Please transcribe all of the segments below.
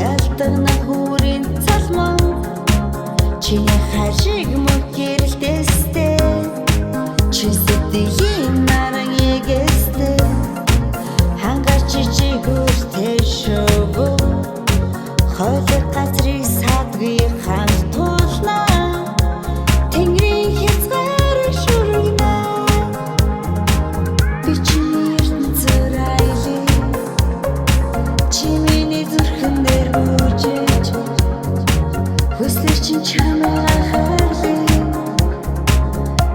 ялдагна хүрийн цалман чиний хашиг мөн гэрэлтэстэй чи сэтгэлийн наран эгэстэй хангаач чи хүртэй шово хойлог газрыг садгүй хамт туулна тэнгэрийн хязгаар шүргэнэ би чиний ертөнцөөр айлаа чи миний зүрхэн дээр бүжиж хүслэр чин чамайг харлаа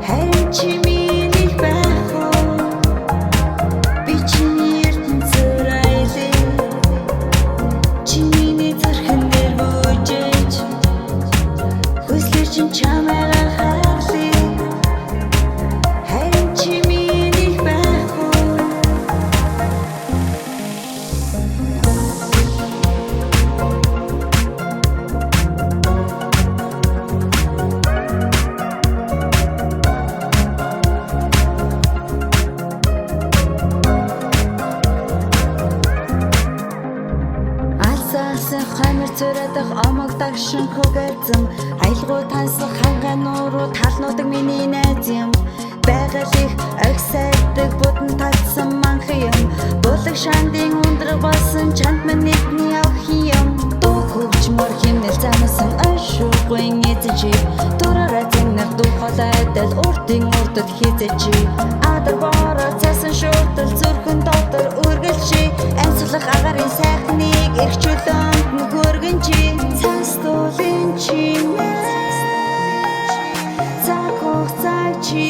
харин чи миний байх уу би чиний ертөнцөөр айлаа чи миний зүрхэн дээр бүжиж хүслэр чин чамайг харлаа харин чи миний байх уу алсаасан хамир цоройдох омог дагшин хөгээзэм аялгуу тансах хангаа нууруу талнуудаг миний найз юм байгаль их агсайдаг будан талсан манхан юм булаг шандын ундраг болсон чанд минь нэгний авах юм дуу хөгжмөр химнэл замасан ашуугын эзэжи дураараа зэннэр духалайдал урдын урдад хизэжи адар бороо цасан шууртал зүрхэн дотор үргэлжи амьсгалах агарын сайхныг эрхчлөөнд нь хөргөн чи цаас дуулын чи цаг хугацааг чи